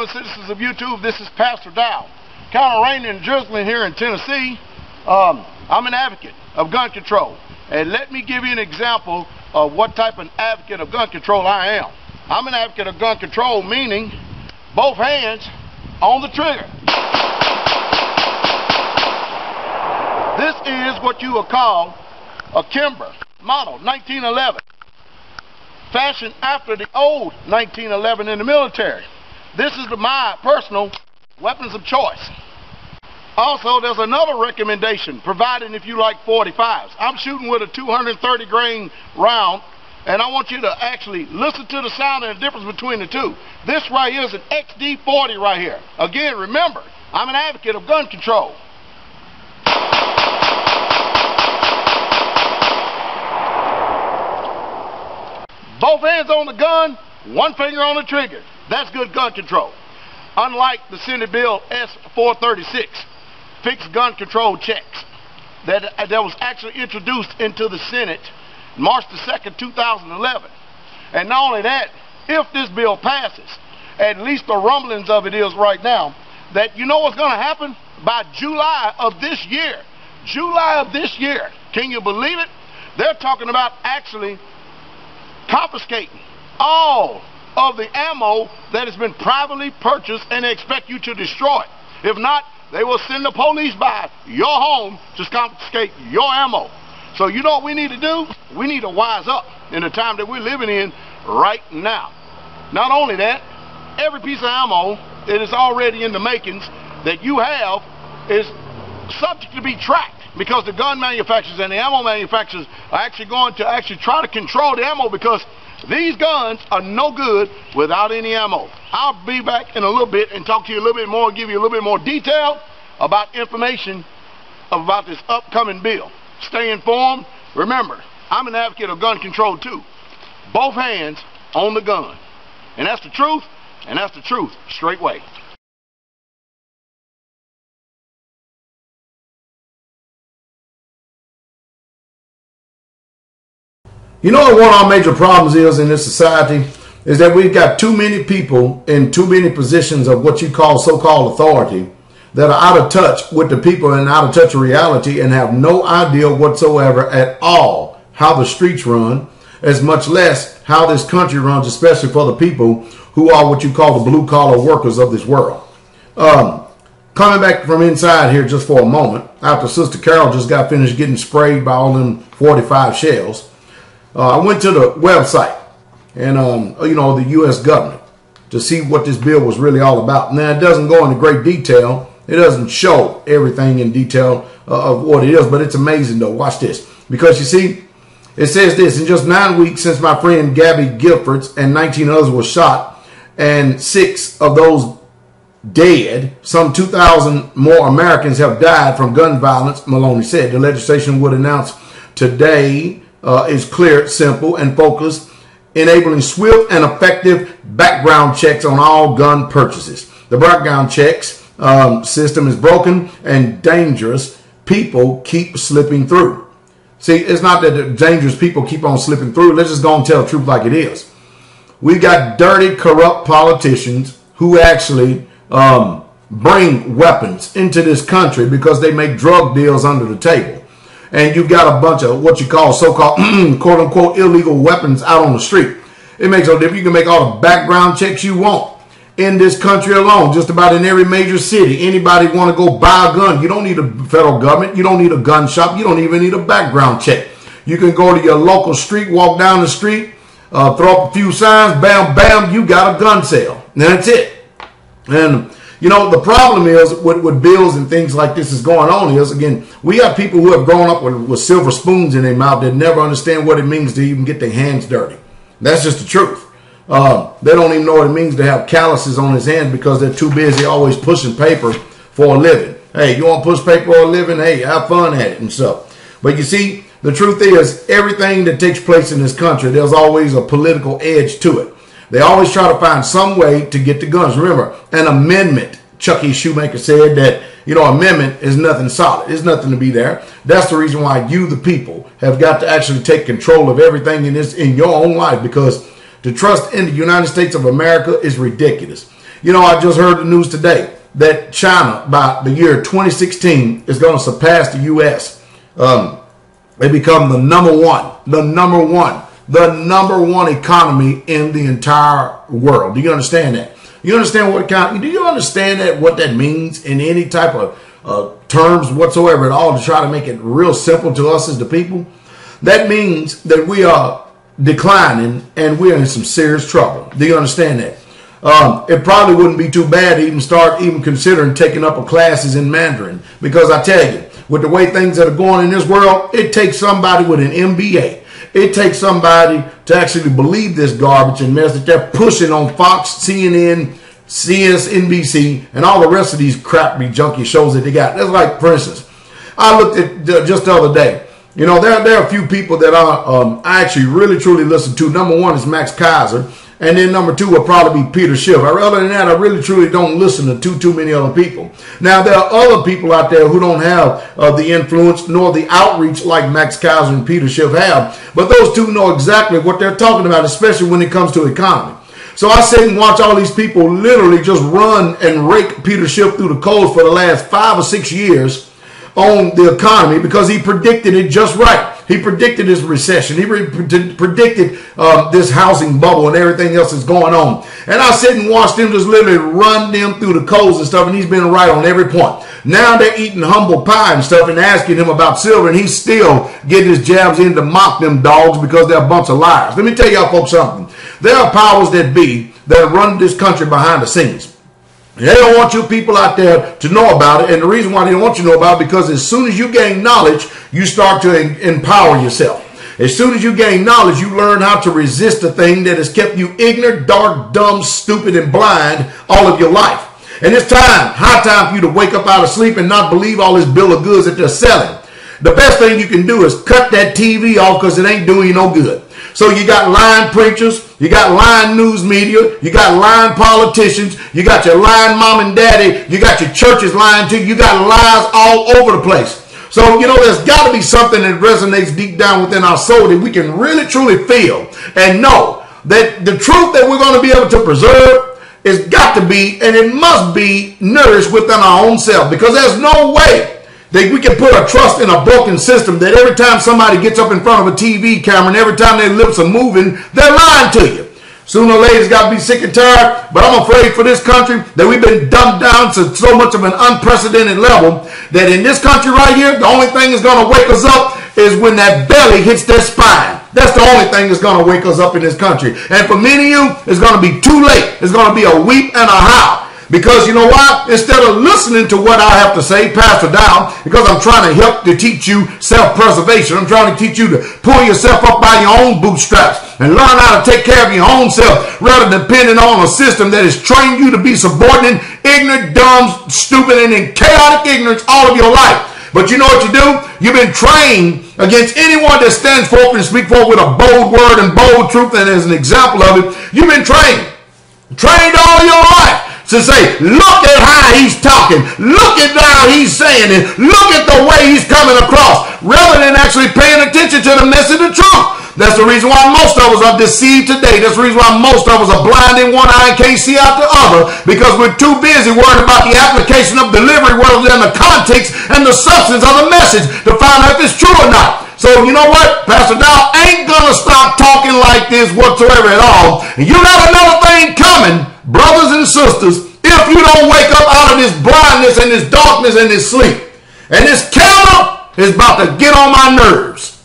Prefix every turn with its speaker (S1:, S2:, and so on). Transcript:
S1: gentlemen, citizens of YouTube, this is Pastor Dowell. Kind of raining and drizzling here in Tennessee. I'm an advocate of gun control. And let me give you an example of what type of advocate of gun control I am. I'm an advocate of gun control, meaning both hands on the trigger. This is what you would call a Kimber model 1911, fashioned after the old 1911 in the military. This is my personal weapons of choice. Also, there's another recommendation, providing if you like 45s. I'm shooting with a 230 grain round, and I want you to actually listen to the sound and the difference between the two. This right here is an XD40 right here. Again, remember, I'm an advocate of gun control. Both hands on the gun, one finger on the trigger. That's good gun control. Unlike the Senate Bill S.436, fixed gun control checks, that was actually introduced into the Senate March the 2nd, 2011. And not only that, if this bill passes, at least the rumblings of it is right now, that you know what's going to happen? By July of this year, can you believe it? They're talking about actually confiscating all of the ammo that has been privately purchased, and they expect you to destroy it. If not, they will send the police by your home to confiscate your ammo. So you know what we need to do? We need to wise up in the time that we're living in right now. Not only that, every piece of ammo that is already in the makings that you have is subject to be tracked, because the gun manufacturers and the ammo manufacturers are actually going to try to control the ammo, because these guns are no good without any ammo. I'll be back in a little bit and talk to you a little bit more, give you a little bit more detail about information about this upcoming bill. Stay informed. Remember, I'm an advocate of gun control too. Both hands on the gun. And that's the truth, and that's the truth straightway.
S2: You know what one of our major problems is in this society? Is that we've got too many people in too many positions of what you call so-called authority that are out of touch with the people and out of touch with reality, and have no idea whatsoever at all how the streets run, as much less how this country runs, especially for the people who are what you call the blue-collar workers of this world. Coming back from inside here just for a moment, after Sister Carol just got finished getting sprayed by all them 45 shells, I went to the website and, you know, the U.S. government to see what this bill was really all about. Now, it doesn't go into great detail. It doesn't show everything in detail of what it is, but it's amazing, though. Watch this. Because, you see, it says this: in just 9 weeks since my friend Gabby Giffords and 19 others were shot, and 6 of those dead, some 2,000 more Americans have died from gun violence, Maloney said. The legislation would announce today is clear, simple, and focused, enabling swift and effective background checks on all gun purchases. The background checks system is broken and dangerous. People keep slipping through. See, it's not that the dangerous people keep on slipping through. Let's just go and tell the truth like it is. We got dirty, corrupt politicians who actually bring weapons into this country because they make drug deals under the table. And you've got a bunch of what you call so-called quote-unquote illegal weapons out on the street. It makes no difference. You can make all the background checks you want in this country alone, just about in every major city. Anybody want to go buy a gun, you don't need a federal government. You don't need a gun shop. You don't even need a background check. You can go to your local street, walk down the street, throw up a few signs, bam, bam, you got a gun sale. And that's it. And you know, the problem is with bills and things like this is going on is, again, we have people who have grown up with silver spoons in their mouth that never understand what it means to even get their hands dirty. That's just the truth. They don't even know what it means to have calluses on his hands because they're too busy always pushing paper for a living. Hey, you want to push paper for a living? Hey, have fun at it and stuff. But you see, the truth is, everything that takes place in this country, there's always a political edge to it. They always try to find some way to get the guns. Remember, an amendment, Chucky Shoemaker said that, you know, amendment is nothing solid. There's nothing to be there. That's the reason why you, the people, have got to actually take control of everything in your own life, because to trust in the United States of America is ridiculous. You know, I just heard the news today that China, by the year 2016, is going to surpass the U.S. They become the number one economy in the entire world. Do you understand that? You understand do you understand that, what that means in any type of terms whatsoever at all, to try to make it real simple to us as the people? That means that we are declining and we're in some serious trouble. Do you understand that? It probably wouldn't be too bad to even considering taking up classes in Mandarin, because I tell you, with the way things that are going in this world, it takes somebody with an MBA. It takes somebody to actually believe this garbage and mess that they're pushing on Fox, CNN, CNBC, and all the rest of these crappy junky shows that they got. That's like, for instance, I looked at just the other day. You know, there are a few people that I actually really truly listen to. Number one is Max Kaiser, and then number two will probably be Peter Schiff. Other than that, I really truly don't listen to too many other people. Now, there are other people out there who don't have the influence nor the outreach like Max Kaiser and Peter Schiff have, but those two know exactly what they're talking about, especially when it comes to economy. So I sit and watch all these people literally just run and rake Peter Schiff through the coals for the last 5 or 6 years on the economy, because he predicted it just right. He predicted this recession. He predicted this housing bubble and everything else that's going on. And I sit and watch them just literally run them through the coals and stuff, and he's been right on every point. Now they're eating humble pie and stuff and asking him about silver, and he's still getting his jabs in to mock them dogs because they're a bunch of liars. Let me tell y'all folks something. There are powers that be that run this country behind the scenes. They don't want you people out there to know about it. And the reason why they don't want you to know about it, because as soon as you gain knowledge, you start to empower yourself. As soon as you gain knowledge, you learn how to resist the thing that has kept you ignorant, dark, dumb, stupid, and blind all of your life. And it's high time for you to wake up out of sleep and not believe all this bill of goods that they're selling. The best thing you can do is cut that TV off, because it ain't doing you no good. So you got lying preachers, you got lying news media, you got lying politicians, you got your lying mom and daddy, you got your churches lying to you, you got lies all over the place. So, you know, there's got to be something that resonates deep down within our soul that we can really truly feel and know that the truth that we're going to be able to preserve is got to be, and it must be, nourished within our own self, because there's no way that we can put our trust in a broken system that every time somebody gets up in front of a TV camera and every time their lips are moving, they're lying to you. Sooner or later, it's got to be sick and tired. But I'm afraid for this country that we've been dumbed down to so much of an unprecedented level that in this country right here, the only thing that's going to wake us up is when that belly hits their spine. That's the only thing that's going to wake us up in this country. And for many of you, it's going to be too late. It's going to be a weep and a howl. Because you know why? Instead of listening to what I have to say, Pastor Dowell, because I'm trying to help to teach you self-preservation. I'm trying to teach you to pull yourself up by your own bootstraps and learn how to take care of your own self rather than depending on a system that has trained you to be subordinate, ignorant, dumb, stupid, and in chaotic ignorance all of your life. But you know what you do? You've been trained against anyone that stands forth and speaks forth with a bold word and bold truth, and as an example of it, you've been trained all your life to say, look at how he's talking, look at how he's saying it, look at the way he's coming across, rather than actually paying attention to the message of truth. That's the reason why most of us are deceived today. That's the reason why most of us are blind in one eye and can't see out the other, because we're too busy worrying about the application of delivery rather than the context and the substance of the message to find out if it's true or not. So you know what? Pastor Dowell ain't going to stop talking like this whatsoever at all. And you got another thing coming, brothers and sisters, if you don't wake up out of this blindness and this darkness and this sleep. And this camera is about to get on my nerves.